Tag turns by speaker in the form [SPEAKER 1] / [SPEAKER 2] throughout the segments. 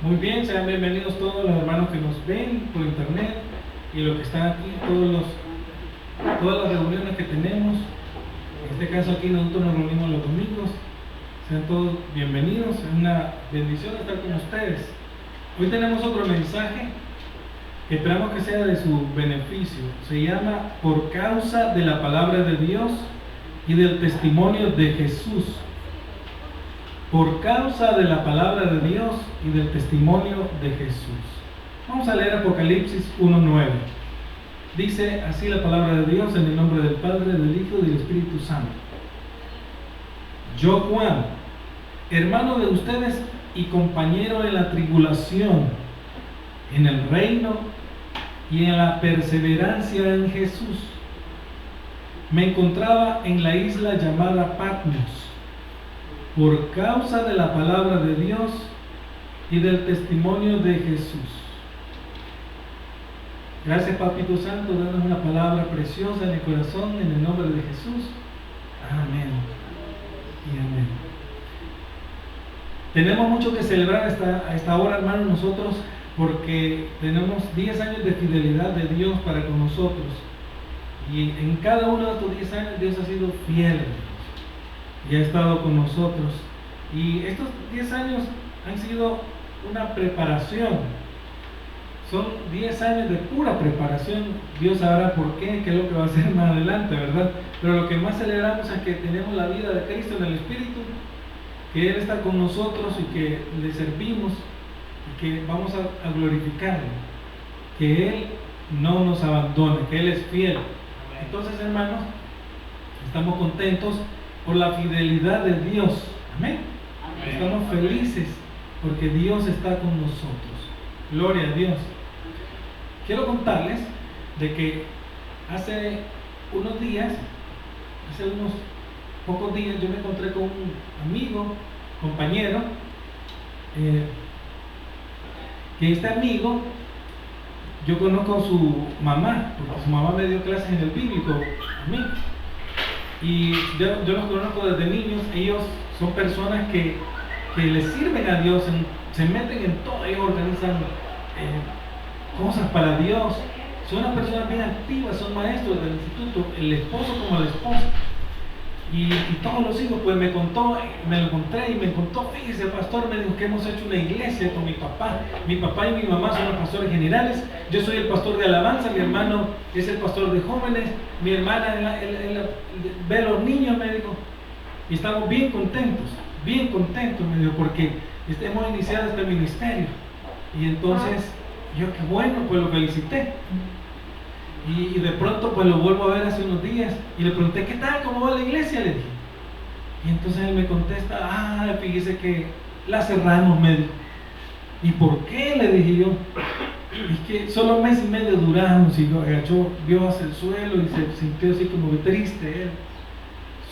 [SPEAKER 1] Muy bien, sean bienvenidos todos los hermanos que nos ven por internet y los que están aquí, todas las reuniones que tenemos. En este caso aquí nosotros nos reunimos los domingos. Sean todos bienvenidos, es una bendición estar con ustedes. Hoy tenemos otro mensaje que esperamos que sea de su beneficio. Se llama Por causa de la palabra de Dios y del testimonio de Jesús. Por causa de la palabra de Dios y del testimonio de Jesús. Vamos a leer Apocalipsis 1:9. Dice así la palabra de Dios en el nombre del Padre, del Hijo y del Espíritu Santo. Yo, Juan, hermano de ustedes y compañero en la tribulación, en el reino y en la perseverancia en Jesús, me encontraba en la isla llamada Patmos, por causa de la palabra de Dios y del testimonio de Jesús. Gracias, Papito Santo, danos una palabra preciosa en el corazón, en el nombre de Jesús. Amén y amén. Tenemos mucho que celebrar a esta hora, hermanos, nosotros, porque tenemos 10 años de fidelidad de Dios para con nosotros. Y en cada uno de estos 10 años Dios ha sido fiel y ha estado con nosotros. Y estos 10 años han sido una preparación. Son 10 años de pura preparación. Dios sabrá por qué es lo que va a hacer más adelante, ¿verdad? Pero lo que más celebramos es que tenemos la vida de Cristo en el Espíritu, que Él está con nosotros y que le servimos y que vamos a glorificarle, que Él no nos abandone, que Él es fiel. Entonces, hermanos, estamos contentos por la fidelidad de Dios. Amén. Amén. Estamos felices porque Dios está con nosotros. Gloria a Dios. Quiero contarles de que hace unos pocos días, yo me encontré con un amigo, compañero, que este amigo, yo conozco a su mamá, porque su mamá me dio clases en el bíblico a mí. Y yo los conozco desde niños. Ellos son personas que les sirven a Dios, se meten en todo, ellos organizan cosas para Dios. Son unas personas bien activas, son maestros del instituto, el esposo como la esposa. Y todos los hijos, pues me lo encontré y me contó, fíjese, el pastor me dijo que hemos hecho una iglesia con mi papá. Mi papá y mi mamá son los pastores generales, yo soy el pastor de alabanza, mi hermano es el pastor de jóvenes, mi hermana ve a los niños, me dijo. Y estamos bien contentos, me dijo, porque hemos iniciado este ministerio. Y entonces, yo qué bueno, pues lo felicité. Y de pronto pues lo vuelvo a ver hace unos días y le pregunté, ¿qué tal? ¿Cómo va la iglesia? Le dije. Y entonces él me contesta, fíjese que la cerramos, me dijo. ¿Y por qué? Le dije yo. Es que solo un mes y medio duramos, y agachó, vio hacia el suelo y se sintió así como triste él.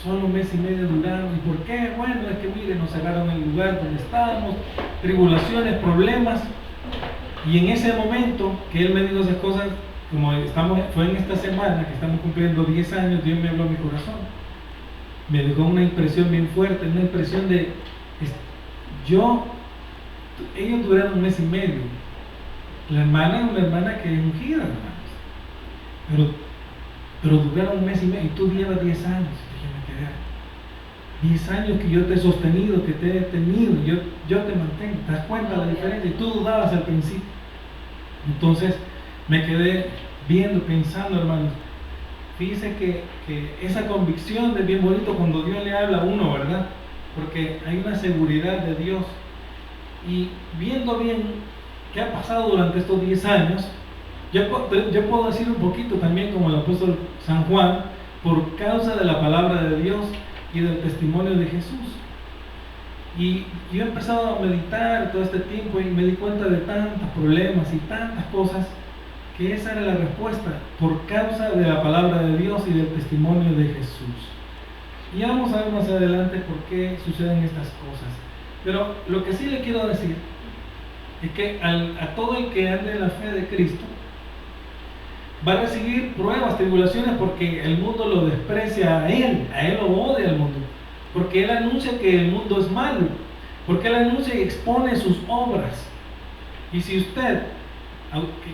[SPEAKER 1] Solo un mes y medio duramos. ¿Y por qué? Bueno, es que mire, nos cerraron el lugar donde estábamos, tribulaciones, problemas. Y en ese momento que él me dijo esas cosas, como fue en esta semana que estamos cumpliendo 10 años, Dios me habló a mi corazón. Me dejó una impresión bien fuerte, una impresión de, ellos duraron un mes y medio. La hermana es una hermana que es ungida, hermanos. Pero duraron un mes y medio, y tú llevas 10 años. Y yo me quedé, 10 años que yo te he sostenido, que te he tenido, yo te mantengo. ¿Te das cuenta de la diferencia? Y tú dudabas al principio. Entonces, me quedé pensando, hermanos. Fíjense que esa convicción es bien bonito cuando Dios le habla a uno, ¿verdad? Porque hay una seguridad de Dios. Y viendo bien qué ha pasado durante estos 10 años, yo puedo decir un poquito también como el apóstol San Juan, por causa de la palabra de Dios y del testimonio de Jesús. Y yo he empezado a meditar todo este tiempo y me di cuenta de tantos problemas y tantas cosas, que esa era la respuesta, por causa de la palabra de Dios y del testimonio de Jesús. Y ya vamos a ver más adelante por qué suceden estas cosas. Pero lo que sí le quiero decir es que a todo el que ande en la fe de Cristo va a recibir pruebas, tribulaciones, porque el mundo lo desprecia a él lo odia el mundo, porque él anuncia que el mundo es malo, porque él anuncia y expone sus obras. Y si usted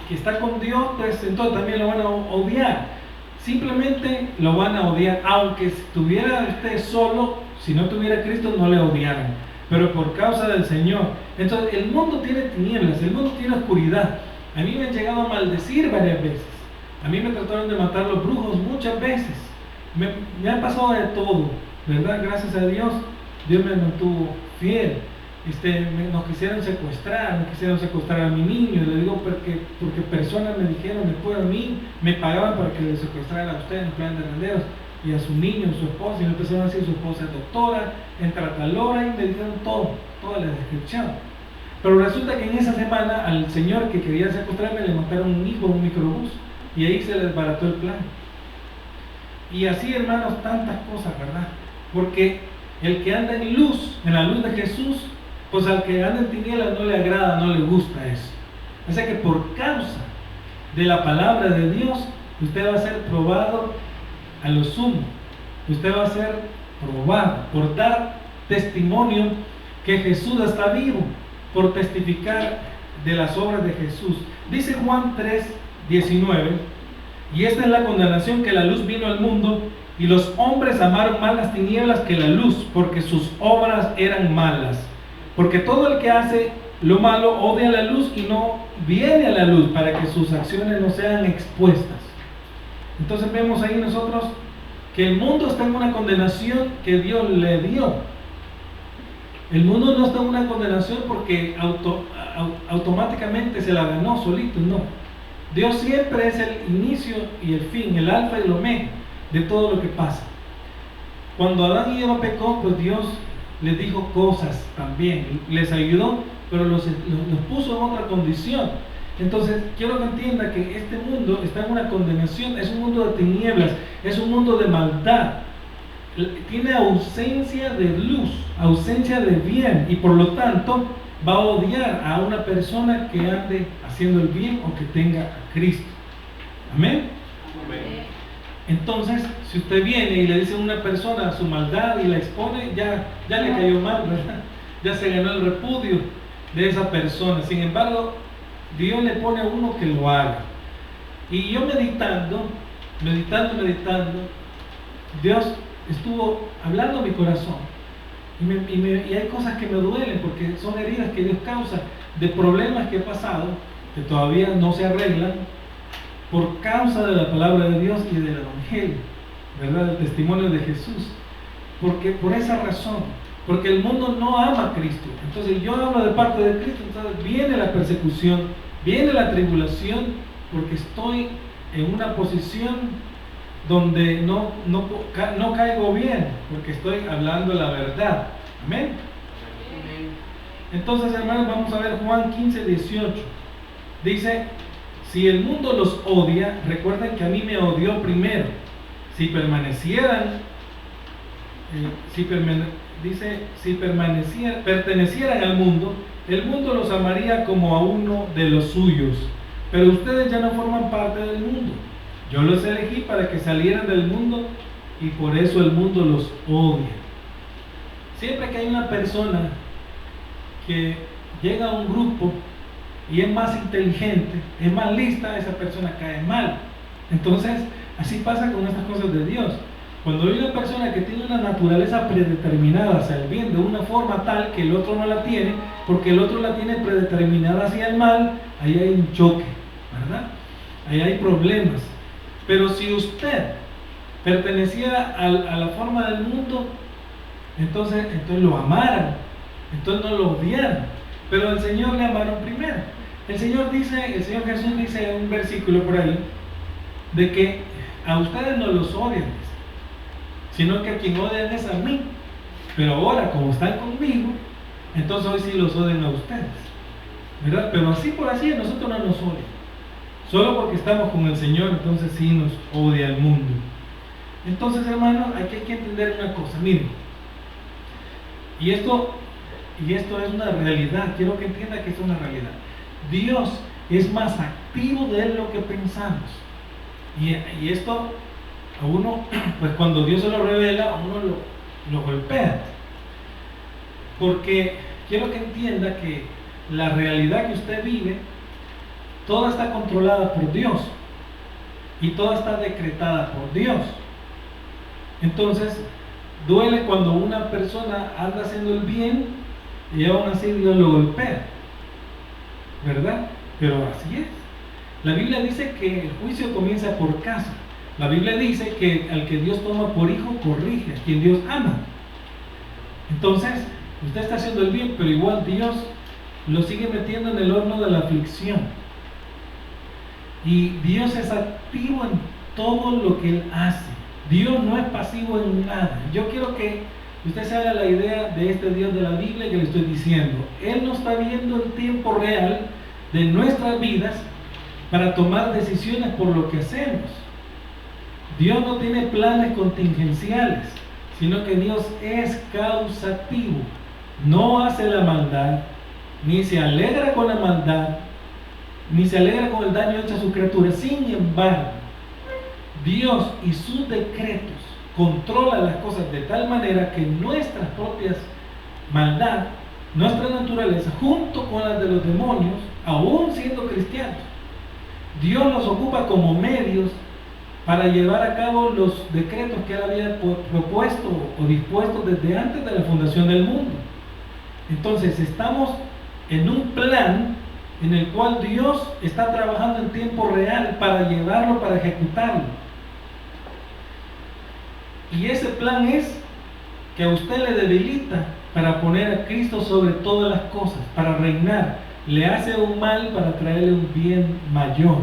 [SPEAKER 1] que está con Dios, pues entonces también lo van a odiar. Simplemente lo van a odiar, aunque estuviera usted solo, si no tuviera Cristo no le odiaran, pero por causa del Señor. Entonces el mundo tiene tinieblas, el mundo tiene oscuridad. A mí me han llegado a maldecir varias veces, a mí me trataron de matar los brujos muchas veces, me ha pasado de todo, ¿verdad? Gracias a Dios, Dios me mantuvo fiel. Nos quisieron secuestrar a mi niño, le digo porque personas me dijeron, después a mí me pagaban para que le secuestraran a usted en plan de renderos, y a su niño, su esposa, y me empezaron a decir su esposa es doctora, en Tratalora, y me dijeron toda la descripción. Pero resulta que en esa semana al señor que quería secuestrarme le montaron un hijo, un microbús, y ahí se les desbarató el plan. Y así, hermanos, tantas cosas, ¿verdad? Porque el que anda en luz, en la luz de Jesús, pues al que anda en tinieblas no le agrada, no le gusta eso. O sea que por causa de la palabra de Dios, usted va a ser probado a lo sumo. Usted va a ser probado por dar testimonio que Jesús está vivo, por testificar de las obras de Jesús. Dice Juan 3:19, y esta es la condenación, que la luz vino al mundo, y los hombres amaron más las tinieblas que la luz, porque sus obras eran malas. Porque todo el que hace lo malo odia la luz y no viene a la luz, para que sus acciones no sean expuestas. Entonces vemos ahí nosotros que el mundo está en una condenación que Dios le dio. El mundo no está en una condenación porque automáticamente se la ganó solito, no. Dios siempre es el inicio y el fin, el alfa y el omega de todo lo que pasa. Cuando Adán y Eva pecó, pues Dios les dijo cosas también, les ayudó, pero los puso en otra condición. Entonces quiero que entienda que este mundo está en una condenación, es un mundo de tinieblas, es un mundo de maldad, tiene ausencia de luz, ausencia de bien, y por lo tanto va a odiar a una persona que ande haciendo el bien o que tenga a Cristo. Amén. Amén. Entonces, si usted viene y le dice a una persona su maldad y la expone, ya le cayó mal, ¿verdad? Ya se ganó el repudio de esa persona. Sin embargo, Dios le pone a uno que lo haga. Y yo meditando, Dios estuvo hablando a mi corazón. Y hay cosas que me duelen porque son heridas que Dios causa de problemas que he pasado, que todavía no se arreglan, por causa de la palabra de Dios y del Evangelio, ¿verdad? Del testimonio de Jesús. Porque por esa razón, porque el mundo no ama a Cristo. Entonces yo hablo de parte de Cristo, entonces viene la persecución, viene la tribulación, porque estoy en una posición donde no caigo bien, porque estoy hablando la verdad. Amén. Entonces, hermanos, vamos a ver Juan 15:18. Dice: si el mundo los odia, recuerden que a mí me odió primero. Si pertenecieran al mundo, el mundo los amaría como a uno de los suyos. Pero ustedes ya no forman parte del mundo. Yo los elegí para que salieran del mundo, y por eso el mundo los odia. Siempre que hay una persona que llega a un grupo y es más inteligente, es más lista, esa persona cae mal. Entonces, así pasa con estas cosas de Dios. Cuando hay una persona que tiene una naturaleza predeterminada hacia el bien de una forma tal que el otro no la tiene, porque el otro la tiene predeterminada hacia el mal, ahí hay un choque, ¿verdad? Ahí hay problemas. Pero si usted perteneciera a la forma del mundo, entonces lo amaran, entonces no lo odiaran. Pero al Señor le amaron primero. El Señor Jesús dice en un versículo por ahí, de que a ustedes no los odian, sino que a quien odian es a mí. Pero ahora, como están conmigo, entonces hoy sí los odian a ustedes, ¿verdad? Pero así por así a nosotros no nos odian. Solo porque estamos con el Señor, entonces sí nos odia el mundo. Entonces, hermanos, aquí hay que entender una cosa. Miren, y esto es una realidad. Quiero que entienda que es una realidad. Dios es más activo de lo que pensamos. Y esto a uno, pues cuando Dios se lo revela, a uno lo golpea. Porque quiero que entienda que la realidad que usted vive, toda está controlada por Dios y toda está decretada por Dios. Entonces, duele cuando una persona anda haciendo el bien y aún así Dios lo golpea, ¿verdad? Pero así es. La Biblia dice que el juicio comienza por casa. La Biblia dice que al que Dios toma por hijo, corrige, a quien Dios ama. Entonces, usted está haciendo el bien, pero igual Dios lo sigue metiendo en el horno de la aflicción. Y Dios es activo en todo lo que Él hace. Dios no es pasivo en nada. Yo quiero que usted se haga la idea de este Dios de la Biblia que le estoy diciendo. Él nos está viendo en tiempo real de nuestras vidas para tomar decisiones por lo que hacemos. Dios no tiene planes contingenciales, sino que Dios es causativo. No hace la maldad, ni se alegra con la maldad, ni se alegra con el daño hecho a sus criaturas. Sin embargo, Dios y sus decretos controlan las cosas de tal manera que nuestras propias maldad, nuestra naturaleza, junto con las de los demonios, aún siendo cristianos, Dios los ocupa como medios para llevar a cabo los decretos que Él había propuesto o dispuesto desde antes de la fundación del mundo. Entonces estamos en un plan en el cual Dios está trabajando en tiempo real para llevarlo, para ejecutarlo. Y ese plan es que a usted le debilita para poner a Cristo sobre todas las cosas, para reinar. Le hace un mal para traerle un bien mayor.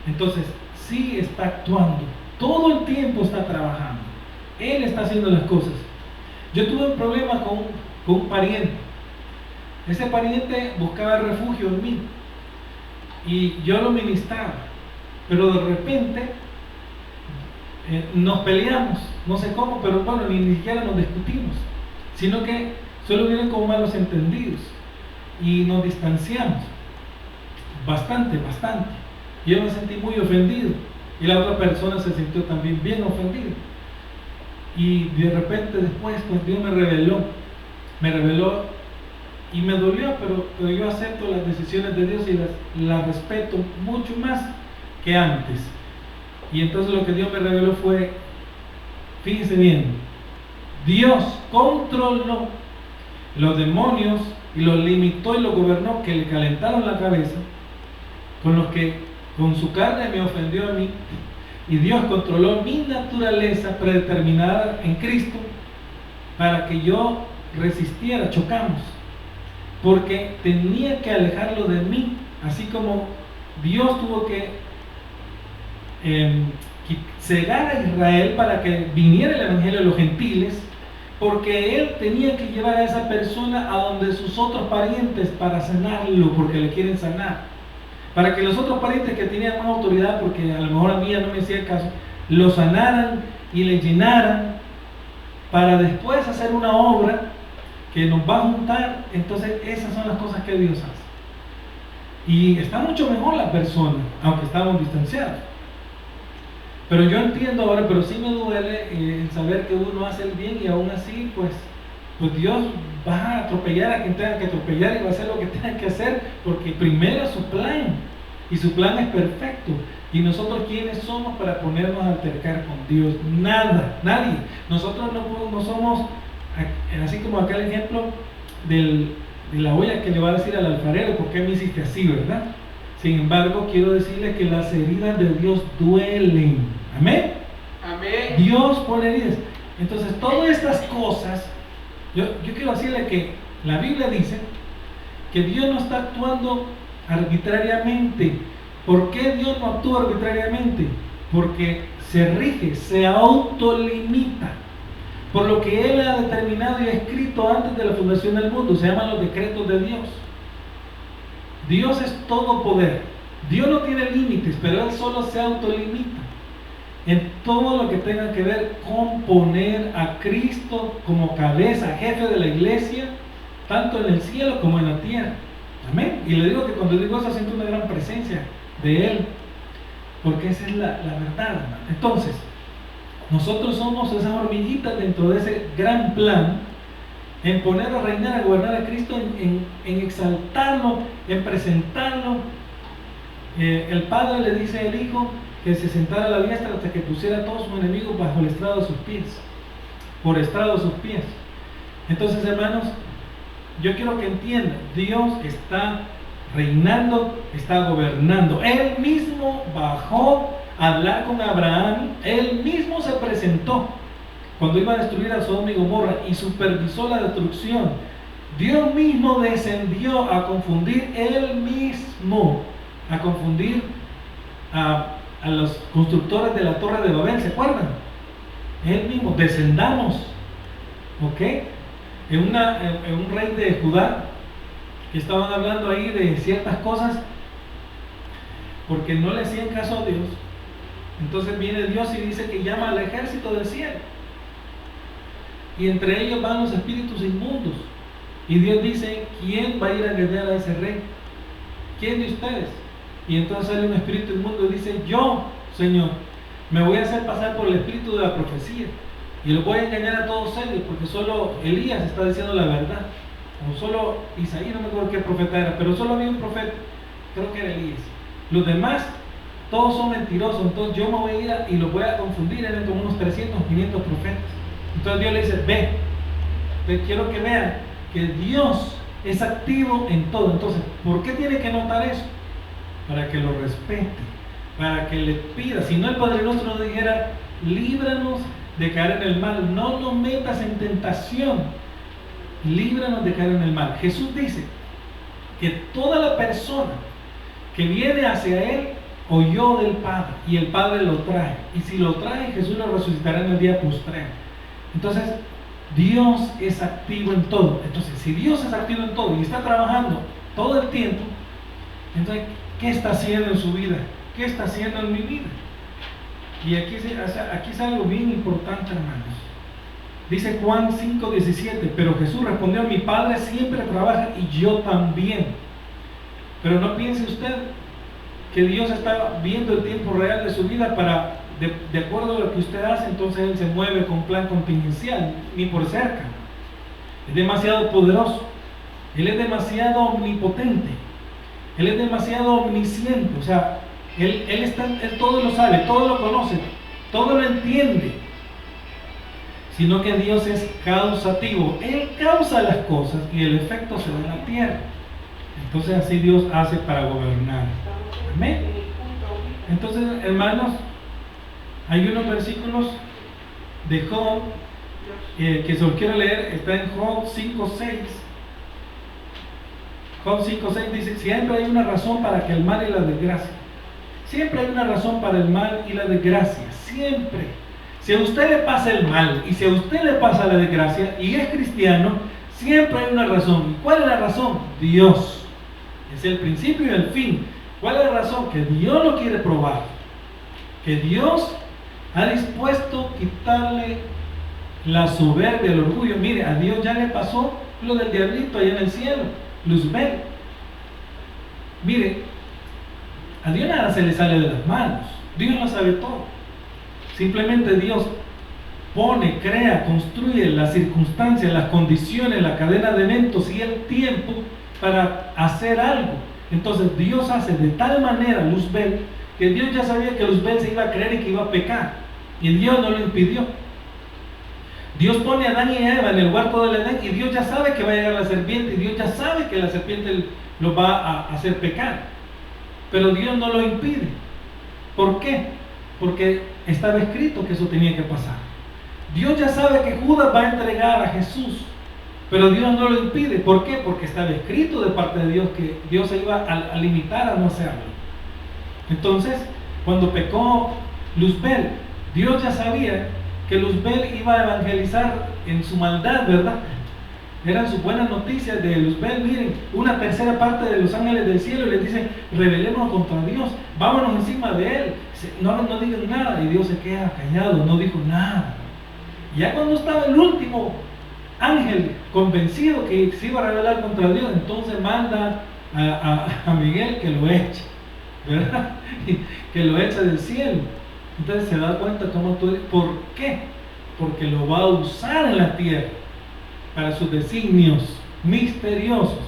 [SPEAKER 1] Entonces, sí está actuando, todo el tiempo está trabajando. Él está haciendo las cosas. Yo tuve un problema con un pariente. Ese pariente buscaba refugio en mí y yo lo ministraba, pero de repente nos peleamos, no sé cómo, pero bueno, ni siquiera nos discutimos, sino que solo vienen como malos entendidos y nos distanciamos bastante. Yo me sentí muy ofendido y la otra persona se sintió también bien ofendida, y de repente después pues Dios me reveló y me dolió, pero yo acepto las decisiones de Dios y las respeto mucho más que antes. Y entonces lo que Dios me reveló fue, fíjense bien, Dios controló los demonios y los limitó y los gobernó, que le calentaron la cabeza, con los que con su carne me ofendió a mí, y Dios controló mi naturaleza predeterminada en Cristo para que yo resistiera. Chocamos porque tenía que alejarlo de mí, así como Dios tuvo que cegar a Israel para que viniera el evangelio de los gentiles, porque Él tenía que llevar a esa persona a donde sus otros parientes para sanarlo, porque le quieren sanar, para que los otros parientes que tenían más autoridad, porque a lo mejor a mí ya no me hacía caso, lo sanaran y le llenaran, para después hacer una obra que nos va a juntar. Entonces esas son las cosas que Dios hace, y está mucho mejor la persona, aunque estamos distanciados. Pero yo entiendo ahora, pero sí me duele el saber que uno hace el bien y aún así pues Dios va a atropellar a quien tenga que atropellar y va a hacer lo que tenga que hacer, porque primero es su plan y su plan es perfecto. Y nosotros, ¿quiénes somos para ponernos a altercar con Dios? Nada, nadie. Nosotros no somos, así como acá el ejemplo de la olla que le va a decir al alfarero, ¿por qué me hiciste así, verdad? Sin embargo, quiero decirle que las heridas de Dios duelen. ¿Amén?
[SPEAKER 2] Amén.
[SPEAKER 1] Dios pone heridas. Entonces, todas estas cosas, yo quiero decirle que la Biblia dice que Dios no está actuando arbitrariamente. ¿Por qué Dios no actúa arbitrariamente? Porque se rige, se autolimita por lo que Él ha determinado y escrito antes de la fundación del mundo. Se llaman los decretos de Dios. Dios es todo poder. Dios no tiene límites, pero Él solo se autolimita en todo lo que tenga que ver con poner a Cristo como cabeza, jefe de la iglesia, tanto en el cielo como en la tierra. Amén. Y le digo que cuando digo eso siento una gran presencia de Él, porque esa es la verdad, hermano. Entonces, nosotros somos esas hormiguitas dentro de ese gran plan en poner a reinar, a gobernar a Cristo, en exaltarlo, en presentarlo. El Padre le dice al Hijo que se sentara a la diestra hasta que pusiera a todos sus enemigos bajo el estrado de sus pies, por estrado de sus pies. Entonces, hermanos, yo quiero que entiendan, Dios está reinando, está gobernando. Él mismo bajó a hablar con Abraham, Él mismo se presentó cuando iba a destruir a Sodoma y Gomorra y supervisó la destrucción. Dios mismo descendió a confundir, Él mismo, a confundir a los constructores de la Torre de Babel, ¿se acuerdan? Él mismo, descendamos, ¿ok? En un rey de Judá, que estaban hablando ahí de ciertas cosas, porque no le hacían caso a Dios. Entonces viene Dios y dice que llama al ejército del cielo, y entre ellos van los espíritus inmundos, y Dios dice: ¿quién va a ir a engañar a ese rey? ¿Quién de ustedes? Y entonces sale un espíritu inmundo y dice: yo, Señor, me voy a hacer pasar por el espíritu de la profecía y los voy a engañar a todos ellos, porque solo Elías está diciendo la verdad, o solo Isaías, no me acuerdo qué profeta era, pero solo había un profeta, creo que era Elías. Los demás todos son mentirosos. Entonces yo me voy a ir y los voy a confundir. Eran como unos 300, 500 profetas. Entonces Dios le dice: ve, quiero que vean que Dios es activo en todo. Entonces, ¿por qué tiene que notar eso? Para que lo respete, para que le pida. Si no, el Padre Nuestro nos dijera: líbranos de caer en el mal, no nos metas en tentación, líbranos de caer en el mal. Jesús dice que toda la persona que viene hacia Él oyó del Padre, y el Padre lo trae, y si lo trae, Jesús lo resucitará en el día postrero. Entonces, Dios es activo en todo. Entonces, si Dios es activo en todo y está trabajando todo el tiempo, entonces, ¿qué está haciendo en su vida? ¿Qué está haciendo en mi vida? Y aquí es algo bien importante, hermanos. Dice Juan 5:17: pero Jesús respondió: mi Padre siempre trabaja y yo también. Pero no piense usted que Dios está viendo el tiempo real de su vida para, de acuerdo a lo que usted hace, entonces Él se mueve con plan contingencial, ni por cerca. Es demasiado poderoso, Él es demasiado omnipotente, Él es demasiado omnisciente. O sea, Él todo lo sabe, todo lo conoce, todo lo entiende. Sino que Dios es causativo, Él causa las cosas y el efecto se da en la tierra. Entonces así Dios hace para gobernar. Amén. Entonces, hermanos, hay unos versículos de Job que se los quiero leer. Está en Job 5:6. Job 5:6 dice: siempre hay una razón para que el mal y la desgracia. Siempre hay una razón para el mal y la desgracia. Siempre. Si a usted le pasa el mal y si a usted le pasa la desgracia y es cristiano, siempre hay una razón. ¿Y cuál es la razón? Dios. Es el principio y el fin. ¿Cuál es la razón? Que Dios lo quiere probar. Que Dios ha dispuesto quitarle la soberbia, el orgullo. Mire, a Dios ya le pasó lo del diablito allá en el cielo, Luzbel. Mire, a Dios nada se le sale de las manos. Dios lo sabe todo. Simplemente Dios pone, crea, construye las circunstancias, las condiciones, la cadena de eventos y el tiempo para hacer algo. Entonces Dios hace de tal manera Luzbel que Dios ya sabía que Luzbel se iba a creer y que iba a pecar, y Dios no lo impidió. Dios pone a Adán y a Eva en el huerto del Edén y Dios ya sabe que va a llegar la serpiente, y Dios ya sabe que la serpiente lo va a hacer pecar, pero Dios no lo impide. ¿Por qué? Porque estaba escrito que eso tenía que pasar. Dios ya sabe que Judas va a entregar a Jesús, pero Dios no lo impide. ¿Por qué? Porque estaba escrito de parte de Dios que Dios se iba a limitar a no hacerlo. Entonces, cuando pecó Luzbel, Dios ya sabía que Luzbel iba a evangelizar en su maldad, ¿verdad? Eran sus buenas noticias de Luzbel. Miren, una tercera parte de los ángeles del cielo les dicen: rebelémonos contra Dios, vámonos encima de Él, no digan nada. Y Dios se queda callado, no dijo nada. Ya cuando estaba el último ángel convencido que se iba a rebelar contra Dios, entonces manda a Miguel que lo eche, ¿verdad? Que lo eche del cielo. Entonces se da cuenta cómo tú. ¿Por qué? Porque lo va a usar en la tierra. para sus designios misteriosos.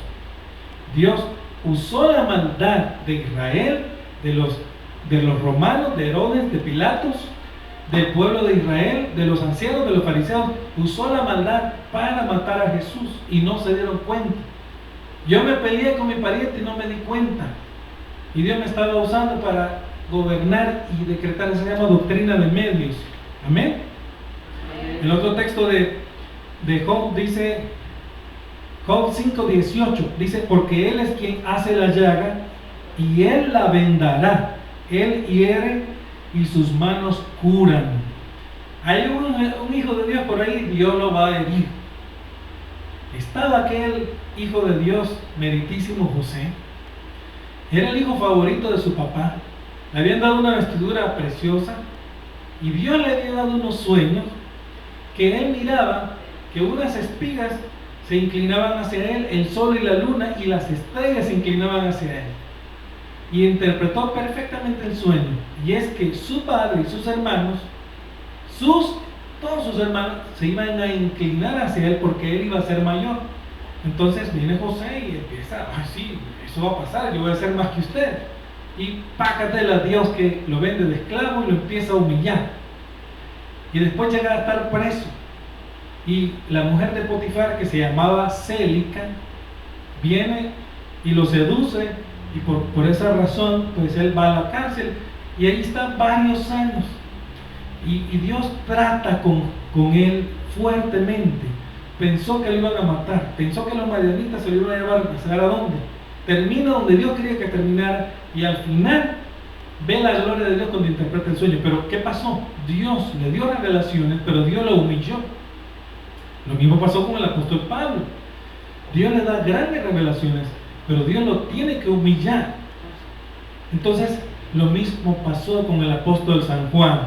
[SPEAKER 1] Dios usó la maldad de Israel, de los romanos, de Herodes, de Pilatos, del pueblo de Israel, de los ancianos, de los fariseos. Usó la maldad para matar a Jesús y no se dieron cuenta. Yo me peleé con mi pariente y no me di cuenta. Y Dios me estaba usando para gobernar y decretar. Se llama doctrina de medios. Amén. El otro texto de Job dice, Job 5:18, dice: porque Él es quien hace la llaga y Él la vendará. Él hiere y sus manos curan. Hay un hijo de Dios por ahí, Dios lo va a herir. Estaba aquel hijo de Dios, meritísimo José. Era el hijo favorito de su papá. Le habían dado una vestidura preciosa y Dios le había dado unos sueños que él miraba que unas espigas se inclinaban hacia él, el sol y la luna, y las estrellas se inclinaban hacia él. Y interpretó perfectamente el sueño, y es que su padre y sus hermanos, todos sus hermanos se iban a inclinar hacia él porque él iba a ser mayor. Entonces viene José y empieza: sí, eso va a pasar, yo voy a ser más que usted. Y pácatela a Dios, que lo vende de esclavo y lo empieza a humillar. Y después llega a estar preso. Y la mujer de Potifar, que se llamaba Célica, viene y lo seduce, y por esa razón pues él va a la cárcel, y ahí está varios años. Y Dios trata con él fuertemente. Pensó que lo iban a matar, pensó que los madianitas se lo iban a llevar, a saber a dónde. Termina donde Dios quería que terminara, y al final ve la gloria de Dios cuando interpreta el sueño. Pero ¿qué pasó? Dios le dio revelaciones, pero Dios lo humilló. Lo mismo pasó con el apóstol Pablo. Dios le da grandes revelaciones, pero Dios lo tiene que humillar. Entonces, lo mismo pasó con el apóstol San Juan.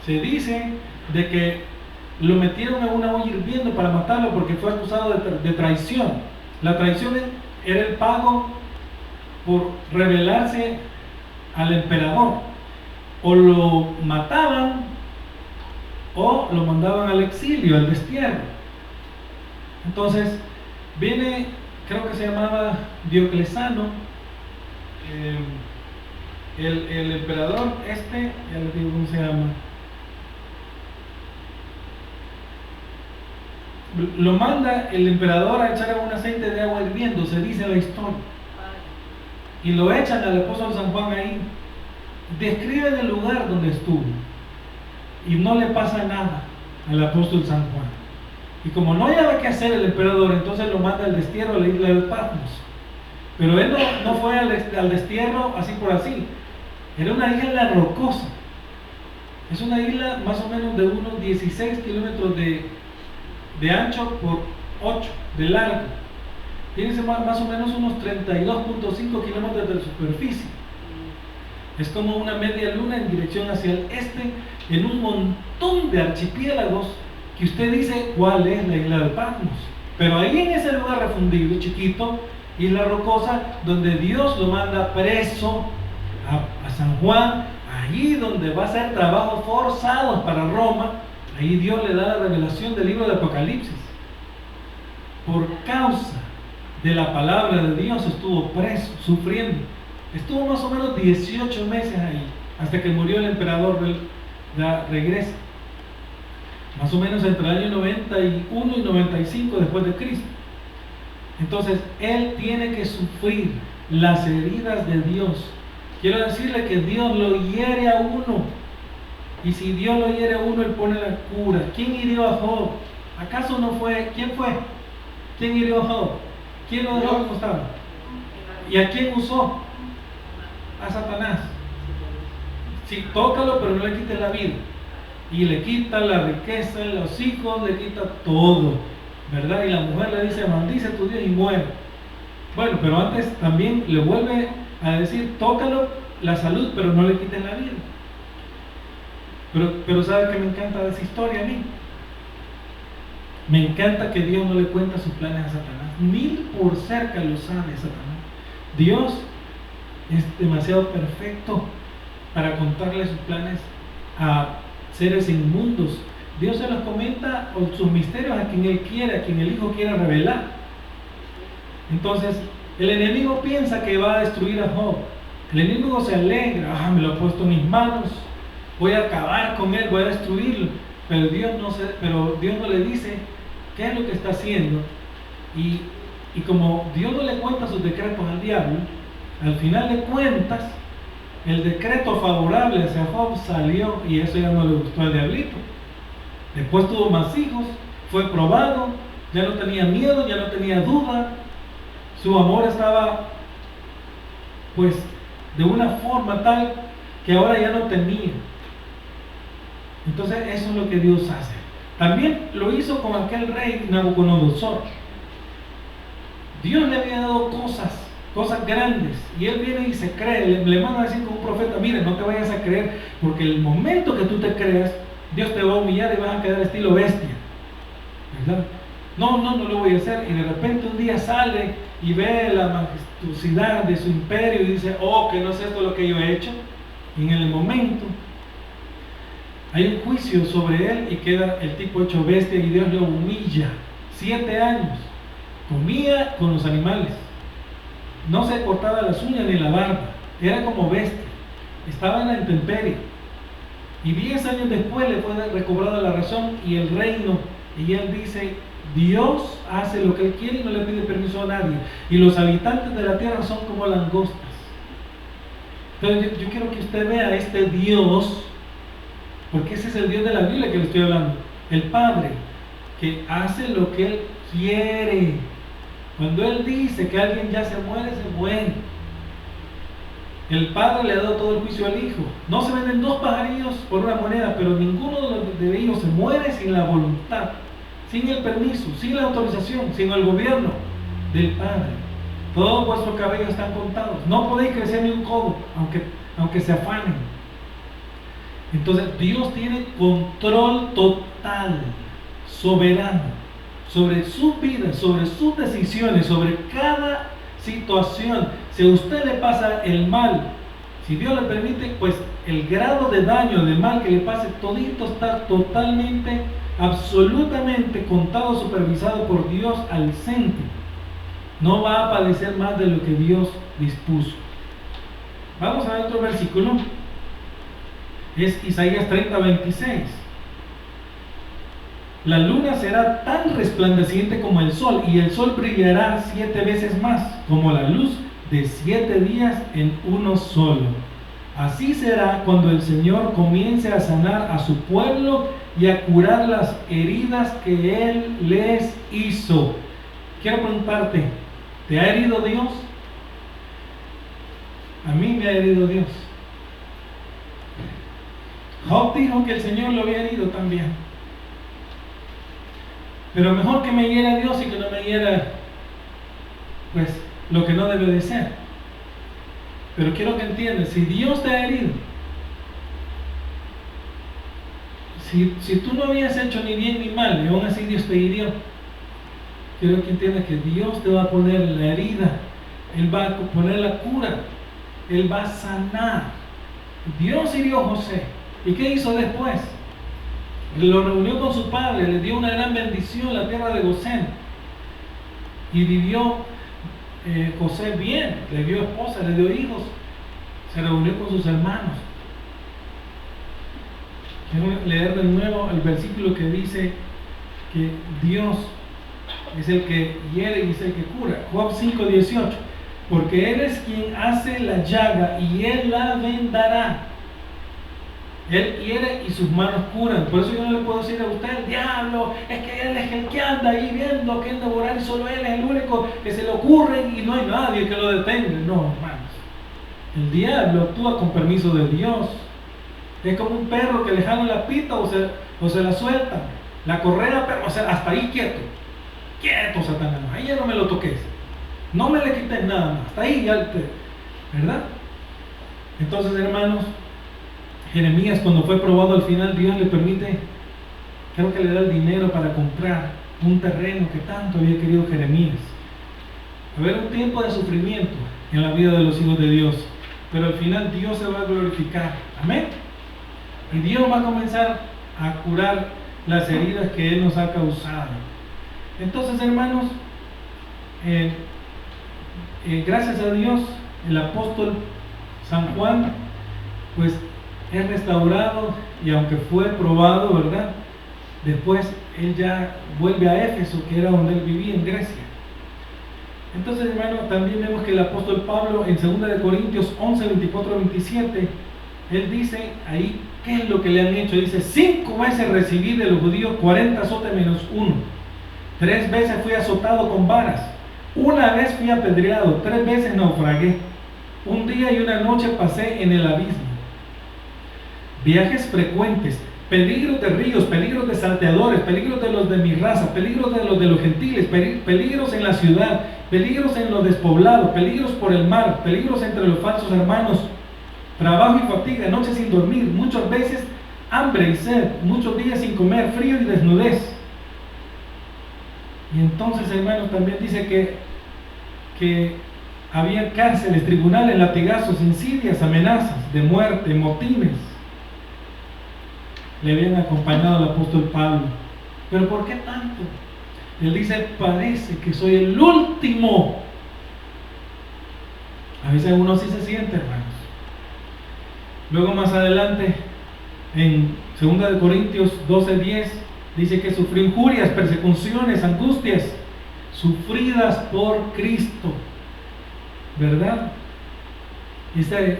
[SPEAKER 1] Se dice de que lo metieron en una olla hirviendo para matarlo porque fue acusado de traición. La traición era el pago por rebelarse al emperador. O lo mataban o lo mandaban al exilio, al destierro. Entonces viene, creo que se llamaba Diocleciano, el emperador ya les digo cómo se llama. Lo manda el emperador a echar un aceite de agua hirviendo, se dice la historia, y lo echan al apóstol San Juan ahí. Describen el lugar donde estuvo y no le pasa nada al apóstol San Juan. Y como no había qué hacer el emperador, entonces lo manda al destierro a la isla de Patmos. Pero él no fue al destierro así por así. Era una isla rocosa. Es una isla más o menos de unos 16 kilómetros de ancho por 8 de largo. Tiene más o menos unos 32.5 kilómetros de superficie. Es como una media luna en dirección hacia el este, en un montón de archipiélagos que usted dice: ¿cuál es la isla de Patmos? Pero ahí en ese lugar refundido, chiquito, isla rocosa, donde Dios lo manda preso a San Juan, allí donde va a hacer trabajos forzados para Roma. Ahí Dios le da la revelación del libro de Apocalipsis. Por causa de la palabra de Dios estuvo preso, sufriendo. Estuvo más o menos 18 meses ahí, hasta que murió el emperador. Regresa más o menos entre el año 91 y 95 después de Cristo. Entonces él tiene que sufrir las heridas de Dios. Quiero decirle que Dios lo hiere a uno, y si Dios lo hiere a uno, él pone la cura. ¿Quién hirió a Job? ¿Acaso no fue? ¿Quién fue? ¿Quién hirió a Job? ¿Quién lo dejó acostado? ¿Y a quién usó? A Satanás. Sí, tócalo, pero no le quites la vida. Y le quita la riqueza, los hijos, le quita todo, ¿verdad? Y la mujer le dice: maldice a tu Dios y muere. Bueno, pero antes también le vuelve a decir: tócalo, la salud, pero no le quites la vida. Pero ¿sabe qué me encanta de esa historia a mí? Me encanta que Dios no le cuenta sus planes a Satanás. Ni por cerca lo sabe Satanás. Dios es demasiado perfecto para contarle sus planes a seres inmundos. Dios se los comenta o sus misterios a quien Él quiere, a quien el Hijo quiere revelar. Entonces, el enemigo piensa que va a destruir a Job. El enemigo se alegra, me lo he puesto en mis manos, voy a acabar con él, voy a destruirlo. Pero Dios no le dice qué es lo que está haciendo. Y como Dios no le cuenta sus decretos al diablo, al final de cuentas, el decreto favorable hacia Job salió y eso ya no le gustó al diablito. Después tuvo más hijos, fue probado, ya no tenía miedo, ya no tenía duda. Su amor estaba, pues, de una forma tal que ahora ya no tenía. Entonces eso es lo que Dios hace. También lo hizo con aquel rey Nabucodonosor. Dios le había dado cosas grandes, y él viene y se cree, le manda a decir como un profeta: mire, no te vayas a creer, porque el momento que tú te creas, Dios te va a humillar y vas a quedar estilo bestia, ¿verdad? No lo voy a hacer. Y de repente un día sale y ve la majestuosidad de su imperio y dice: oh, que no es esto lo que yo he hecho. Y en el momento hay un juicio sobre él y queda el tipo hecho bestia, y Dios lo humilla. 7 años comía con los animales, no se cortaba las uñas ni la barba, era como bestia, estaba en la intemperie. Y 10 años después le fue recobrada la razón y el reino, y él dice: Dios hace lo que Él quiere y no le pide permiso a nadie, y los habitantes de la tierra son como langostas. Entonces yo quiero que usted vea este Dios, porque ese es el Dios de la Biblia que le estoy hablando, el Padre, que hace lo que Él quiere. Cuando Él dice que alguien ya se muere. El Padre le ha dado todo el juicio al Hijo. No se venden 2 pajarillos por una moneda, pero ninguno de ellos se muere sin la voluntad, sin el permiso, sin la autorización, sin el gobierno del Padre. Todos vuestros cabellos están contados. No podéis crecer ni un codo, aunque se afanen. Entonces Dios tiene control total, soberano, sobre su vida, sobre sus decisiones, sobre cada situación. Si a usted le pasa el mal, si Dios le permite, pues el grado de daño, de mal que le pase, todito está totalmente, absolutamente contado, supervisado por Dios al centro. No va a padecer más de lo que Dios dispuso. Vamos a ver otro versículo. Es Isaías 30:26. La luna será tan resplandeciente como el sol, y el sol brillará 7 veces más, como la luz de 7 días en uno solo. Así será cuando el Señor comience a sanar a su pueblo y a curar las heridas que Él les hizo. Quiero preguntarte, ¿te ha herido Dios? A mí me ha herido Dios. Job dijo que el Señor lo había herido también. Pero mejor que me hiera Dios y que no me hiera, pues, lo que no debe de ser. Pero quiero que entiendas, si Dios te ha herido, si tú no habías hecho ni bien ni mal, y aún así Dios te hirió, quiero que entiendas que Dios te va a poner la herida, Él va a poner la cura, Él va a sanar. Dios hirió a José. ¿Y qué hizo después? Lo reunió con su padre, le dio una gran bendición en la tierra de Gosén. Y vivió José bien, le dio esposa, le dio hijos, se reunió con sus hermanos. Quiero leer de nuevo el versículo que dice que Dios es el que hiere y es el que cura. Job 5:18. Porque Él es quien hace la llaga y Él la vendará. Él hiere y sus manos curan. Por eso yo no le puedo decir a usted: el diablo, es que él es el que anda ahí viendo que él devorar, y solo él es el único que se le ocurre y no hay nadie que lo detenga. No, hermanos. El diablo actúa con permiso de Dios. Es como un perro que le jala la pita o se la suelta. La correa, pero hasta ahí quieto. Quieto, Satanás. Ahí ya no me lo toques. No me le quites nada más. Hasta ahí ya, ¿verdad? Entonces, hermanos, Jeremías, cuando fue probado al final, Dios le permite, creo que le da el dinero para comprar un terreno que tanto había querido Jeremías. Va a haber un tiempo de sufrimiento en la vida de los hijos de Dios, pero al final Dios se va a glorificar. Amén. Y Dios va a comenzar a curar las heridas que Él nos ha causado. Entonces, hermanos, gracias a Dios, el apóstol San Juan, pues es restaurado, y aunque fue probado, ¿verdad? Después él ya vuelve a Éfeso, que era donde él vivía, en Grecia. Entonces, hermanos, también vemos que el apóstol Pablo en 2 Corintios 11, 24, 27, él dice ahí, ¿qué es lo que le han hecho? Dice, 5 veces recibí de los judíos 40 azotes menos 1. 3 veces fui azotado con varas. 1 vez fui apedreado. 3 veces naufragué. 1 día y 1 noche pasé en el abismo. Viajes frecuentes, peligros de ríos, peligros de salteadores, peligros de los de mi raza, peligros de los gentiles, peligros en la ciudad, peligros en lo despoblado, peligros por el mar, peligros entre los falsos hermanos, trabajo y fatiga, noches sin dormir, muchas veces hambre y sed, muchos días sin comer, frío y desnudez. Y entonces, hermanos, también dice que había cárceles, tribunales, latigazos, insidias, amenazas de muerte, motines. Le habían acompañado al apóstol Pablo. ¿Pero por qué tanto? Él dice, parece que soy el último. A veces uno sí se siente, hermanos. Luego más adelante, en 2 Corintios 12:10, dice que sufrió injurias, persecuciones, angustias, sufridas por Cristo. ¿Verdad? Este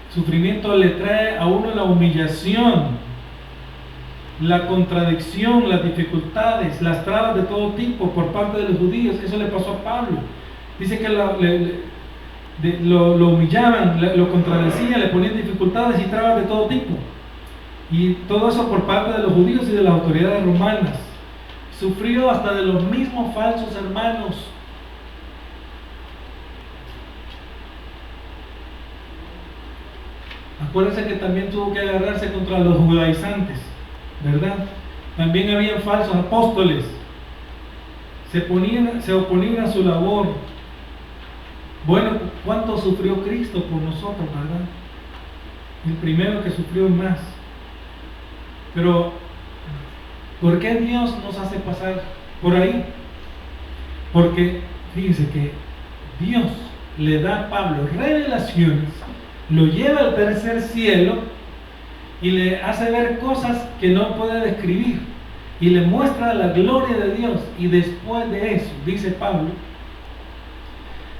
[SPEAKER 1] sufrimiento le trae a uno la humillación, la contradicción, las dificultades, las trabas de todo tipo por parte de los judíos. Eso le pasó a Pablo. Dice que lo humillaban, lo contradecían, le ponían dificultades y trabas de todo tipo. Y todo eso por parte de los judíos y de las autoridades romanas. Sufrió hasta de los mismos falsos hermanos. Acuérdense que también tuvo que agarrarse contra los judaizantes, ¿verdad? También habían falsos apóstoles. Se oponían a su labor. Bueno, ¿cuánto sufrió Cristo por nosotros, verdad? El primero que sufrió más. Pero, ¿por qué Dios nos hace pasar por ahí? Porque, fíjense que Dios le da a Pablo revelaciones, lo lleva al tercer cielo y le hace ver cosas que no puede describir y le muestra la gloria de Dios. Y después de eso, dice Pablo,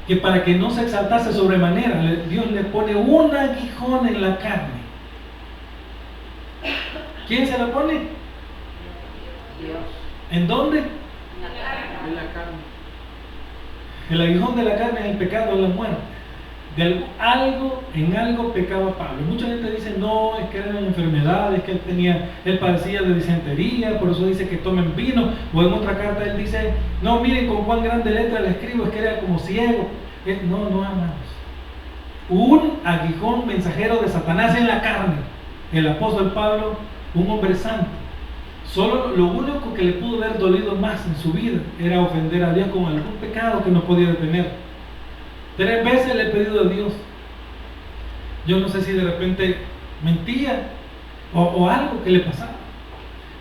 [SPEAKER 1] que para que no se exaltase sobremanera, Dios le pone un aguijón en la carne. ¿Quién se la pone?
[SPEAKER 2] Dios.
[SPEAKER 1] ¿En dónde?
[SPEAKER 2] En la carne.
[SPEAKER 1] El aguijón de la carne es el pecado, la muerte. En algo pecaba Pablo. Mucha gente dice, no, es que eran enfermedades, que él padecía de disentería, por eso dice que tomen vino. O en otra carta él dice, no, miren con cuán grande letra le escribo, es que era como ciego. No, amados. Un aguijón mensajero de Satanás en la carne. El apóstol Pablo, un hombre santo. Solo lo único que le pudo haber dolido más en su vida era ofender a Dios con algún pecado que no podía detener. 3 veces le he pedido a Dios. Yo no sé si de repente mentía o algo que le pasaba,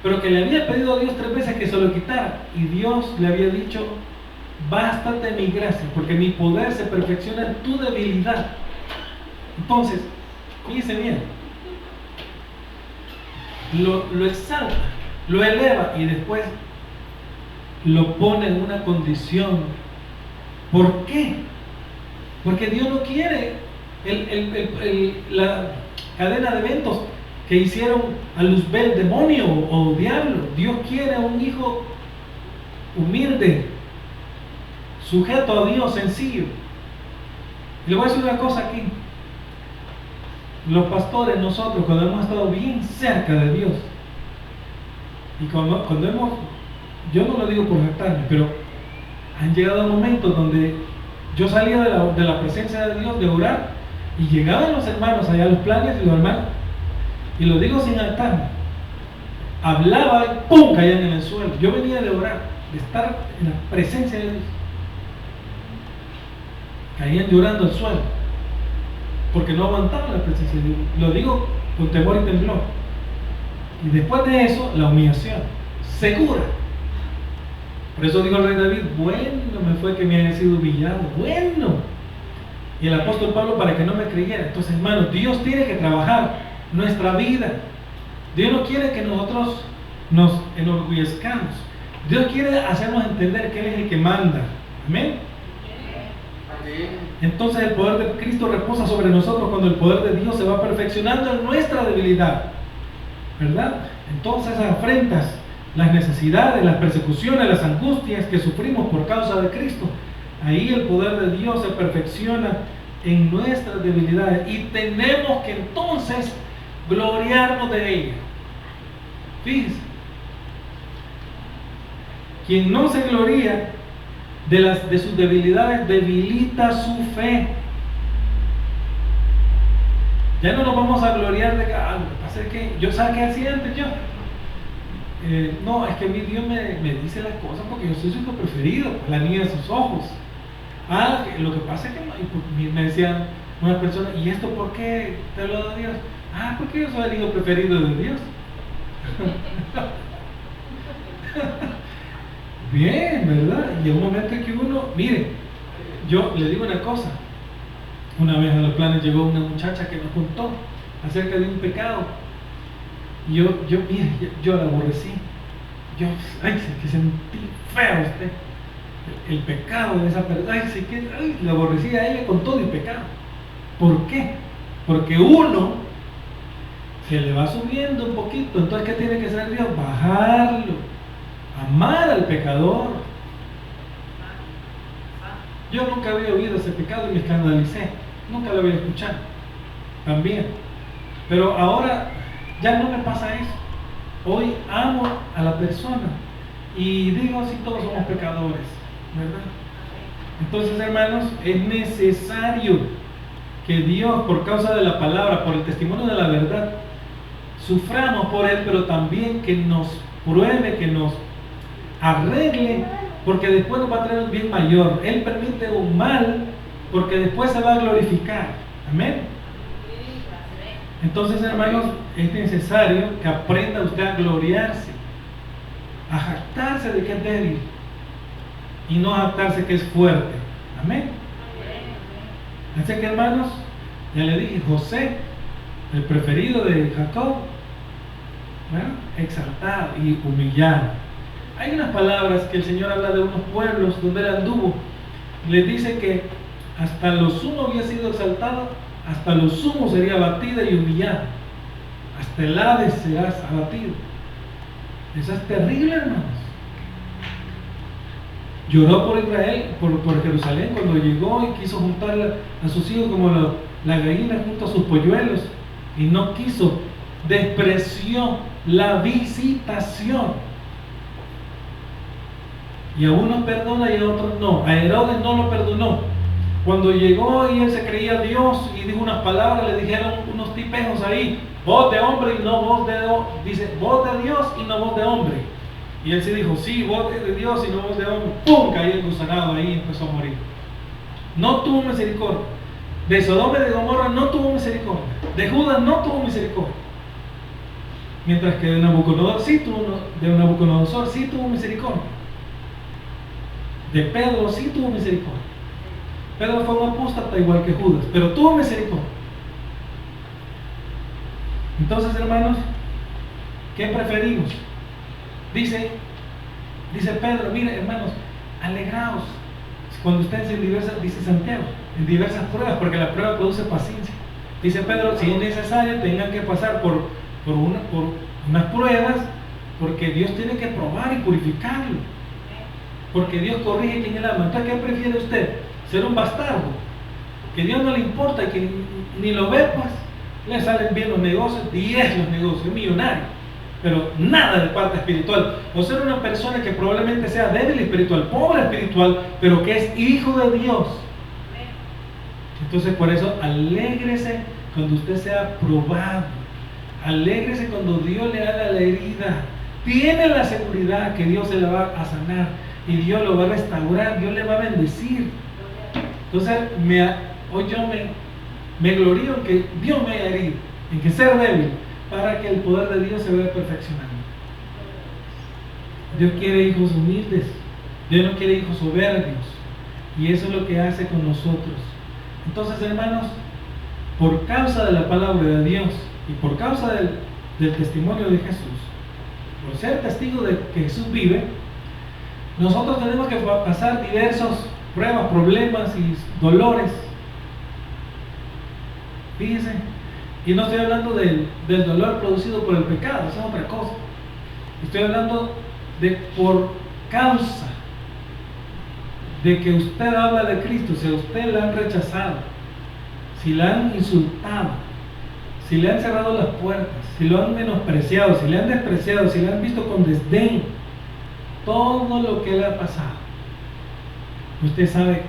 [SPEAKER 1] pero que le había pedido a Dios 3 veces que se lo quitara, y Dios le había dicho, bástate mi gracia, porque mi poder se perfecciona en tu debilidad. Entonces, fíjense bien, lo exalta, lo eleva y después lo pone en una condición. ¿Por qué? Porque Dios no quiere la cadena de eventos que hicieron a Luzbel demonio o diablo. Dios quiere a un hijo humilde, sujeto a Dios, sencillo. Y le voy a decir una cosa aquí. Los pastores, nosotros, cuando hemos estado bien cerca de Dios, y cuando hemos, yo no lo digo por jactarme, pero han llegado momentos donde yo salía de la presencia de Dios, de orar, y llegaban los hermanos allá a los planes y los hermanos, y lo digo sin jactarme, hablaba y ¡pum! Caían en el suelo. Yo venía de orar, de estar en la presencia de Dios, caían llorando al suelo, porque no aguantaban la presencia de Dios. Lo digo con temor y temblor. Y después de eso, la humillación. Segura. Por eso dijo el rey David, bueno me fue que me haya sido humillado. Bueno. Y el apóstol Pablo para que no me creyera. Entonces, hermanos, Dios tiene que trabajar nuestra vida. Dios no quiere que nosotros nos enorgullezcamos. Dios quiere hacernos entender que Él es el que manda. Amén. Entonces el poder de Cristo reposa sobre nosotros cuando el poder de Dios se va perfeccionando en nuestra debilidad, ¿verdad? Entonces esas afrentas, las necesidades, las persecuciones, las angustias que sufrimos por causa de Cristo, ahí el poder de Dios se perfecciona en nuestras debilidades y tenemos que entonces gloriarnos de ella. Fíjense, quien no se gloria de sus debilidades debilita su fe. Ya no nos vamos a gloriar de que, lo que pasa es que yo sabía que hacía antes yo. No, es que mi Dios me dice las cosas porque yo soy su hijo preferido, la niña de sus ojos. Lo que pasa es que me decían unas personas, ¿y esto por qué te lo da Dios? Porque yo soy el hijo preferido de Dios. Bien, ¿verdad? Y en un momento en que uno, mire, yo le digo una cosa. Una vez a los planes llegó una muchacha que nos contó acerca de un pecado. Y yo la aborrecí. Que sentí feo usted. El pecado de esa persona. La aborrecí a ella con todo el pecado. ¿Por qué? Porque uno se le va subiendo un poquito. Entonces, ¿qué tiene que hacer Dios? Bajarlo. Amar al pecador. Yo nunca había oído ese pecado y me escandalicé. Nunca lo había escuchado. También. Pero ahora ya no me pasa eso. Hoy amo a la persona. Y digo, si todos somos pecadores, ¿verdad? Entonces, hermanos, es necesario que Dios, por causa de la palabra, por el testimonio de la verdad, suframos por Él, pero también que nos pruebe, que nos arregle, porque después nos va a traer un bien mayor. Él permite un mal porque después se va a glorificar. Amén. Entonces, hermanos, es necesario que aprenda usted a gloriarse, a jactarse de que es débil y no a jactarse que es fuerte. Amén. Así que, hermanos, ya le dije, José, el preferido de Jacob, exaltado y humillado. Hay unas palabras que el Señor habla de unos pueblos donde él anduvo. Les dice que hasta lo sumo había sido exaltado, hasta lo sumo sería abatida y humillada. Hasta el Hades serás abatido. Eso es terrible, hermanos. Lloró por Israel, por Jerusalén, cuando llegó y quiso juntar a sus hijos como la gallina junto a sus polluelos, y no quiso. Despreció la visitación. Y a unos perdona y a otros no. A Herodes no lo perdonó. Cuando llegó y él se creía Dios y dijo unas palabras, le dijeron unos tipejos ahí, voz de hombre y no voz de dice, voz de Dios y no voz de hombre. Y él se dijo, sí, voz de Dios y no voz de hombre. ¡Pum! Cayó el gusanado ahí y empezó a morir. No tuvo misericordia. De Sodoma y de Gomorra no tuvo misericordia. De Judas no tuvo misericordia. Mientras que de Nabucodonosor sí tuvo misericordia. De Pedro sí tuvo misericordia. Pedro fue un apóstata igual que Judas, pero tuvo misericordia. Entonces, hermanos, ¿qué preferimos? Dice Pedro, mire, hermanos, alegraos cuando ustedes en diversas, dice Santiago, en diversas pruebas, porque la prueba produce paciencia. Dice Pedro, si es necesario, tengan que pasar por unas pruebas, porque Dios tiene que probar y purificarlo, porque Dios corrige a quien Él ama. Entonces, ¿qué prefiere usted? ¿Ser un bastardo? Que Dios no le importa y que ni lo ve, pues le salen bien los negocios, 10 los negocios, millonario, pero nada de parte espiritual. O ser una persona que probablemente sea débil espiritual, pobre espiritual, pero que es hijo de Dios. Entonces, por eso, alégrese cuando usted sea probado. Alégrese cuando Dios le haga la herida. Tiene la seguridad que Dios se la va a sanar y Dios lo va a restaurar, Dios le va a bendecir. Entonces, hoy yo me glorío en que Dios me haya herido, en que ser débil, para que el poder de Dios se vaya perfeccionando. Dios quiere hijos humildes, Dios no quiere hijos soberbios, y eso es lo que hace con nosotros. Entonces, hermanos, por causa de la palabra de Dios y por causa del testimonio de Jesús, por ser testigo de que Jesús vive, nosotros tenemos que pasar diversos pruebas, problemas y dolores. Fíjense, y no estoy hablando del dolor producido por el pecado, esa es otra cosa. Estoy hablando de por causa de que usted habla de Cristo, si a usted la han rechazado, si la han insultado, si le han cerrado las puertas, si lo han menospreciado, si le han despreciado, si le han visto con desdén, todo lo que le ha pasado, usted sabe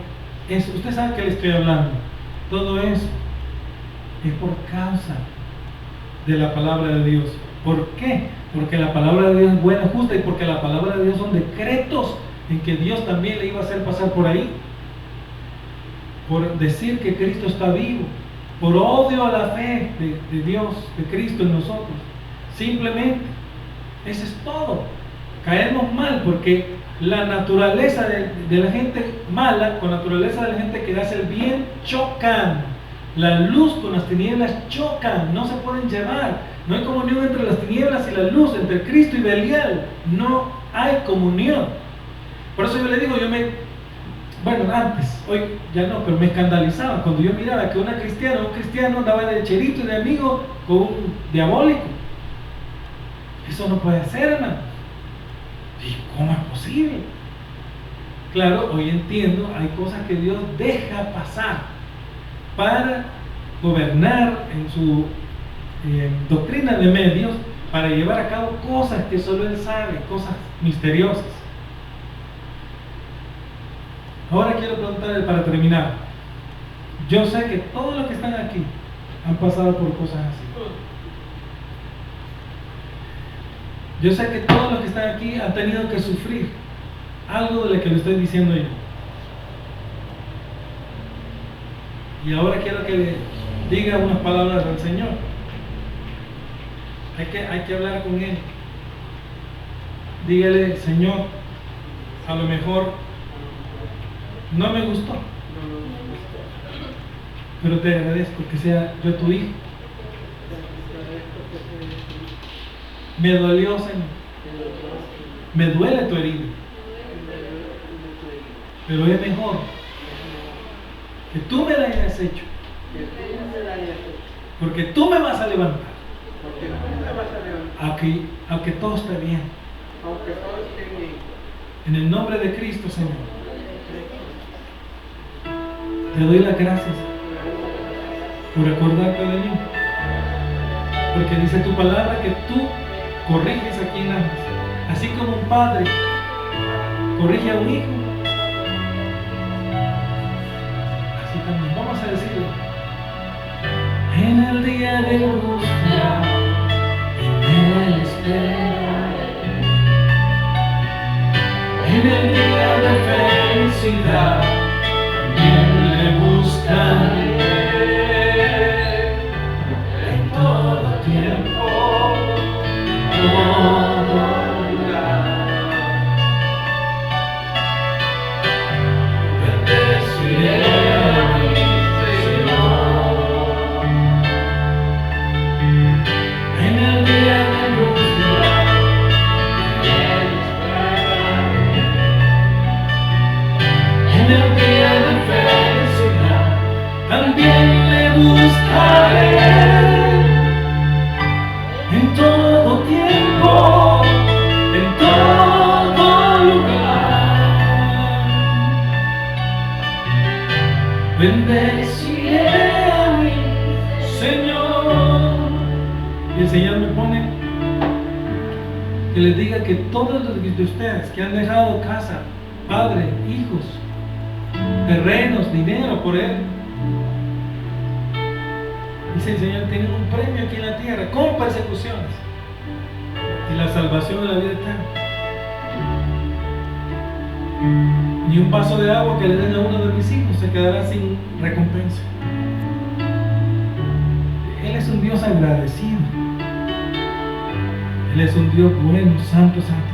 [SPEAKER 1] eso, usted sabe que le estoy hablando. Todo eso es por causa de la palabra de Dios. ¿Por qué? Porque la palabra de Dios es buena, justa, y porque la palabra de Dios son decretos en que Dios también le iba a hacer pasar por ahí, por decir que Cristo está vivo, por odio a la fe de Dios, de Cristo en nosotros. Simplemente, eso es todo. Caemos mal porque la naturaleza de la gente mala con la naturaleza de la gente que hace el bien chocan. La luz con las tinieblas chocan, no se pueden llevar. No hay comunión entre las tinieblas y la luz, entre Cristo y Belial. No hay comunión. Por eso yo le digo, antes, hoy ya no, pero me escandalizaba cuando yo miraba que un cristiano andaba de cherito y de amigo con un diabólico. Eso no puede ser, hermano. ¿Y cómo es posible? Claro, hoy entiendo, hay cosas que Dios deja pasar para gobernar en su doctrina de medios, para llevar a cabo cosas que solo Él sabe, cosas misteriosas. Ahora quiero preguntarle para terminar. Yo sé que todos los que están aquí han pasado por cosas así. Yo sé que todos los que están aquí han tenido que sufrir algo de lo que le estoy diciendo yo. Y ahora quiero que le diga unas palabras al Señor. Hay que hablar con Él. Dígale: Señor, a lo mejor no me gustó, pero te agradezco que sea yo tu hijo. Me dolió, Señor. Me duele tu herida. Pero es mejor que tú me la hayas hecho, porque tú me vas a levantar. Aunque todo esté bien. En el nombre de Cristo, Señor, te doy las gracias por acordarte de mí. Porque dice tu palabra que tú corriges a quien amas. Así como un padre corrige a un hijo, así también. Vamos a decirlo. En el día de angustia, en el espera, en el día de felicidad, también le buscaré. En todo tiempo, todo lugar, bendeciré a mi Señor. En el día de angustia, en el día de felicidad, también le buscaré. En todo tiempo, en todo lugar, bendeciré a mi Señor. Y el Señor me pone que les diga que todos los de ustedes que han dejado casa, padre, hijos, terrenos, dinero por Él, dice el Señor, tienen un premio aquí en la tierra con persecuciones y la salvación de la vida eterna. Ni un vaso de agua que le den a uno de mis hijos se quedará sin recompensa. Él es un Dios agradecido. Él es un Dios bueno, santo, santo.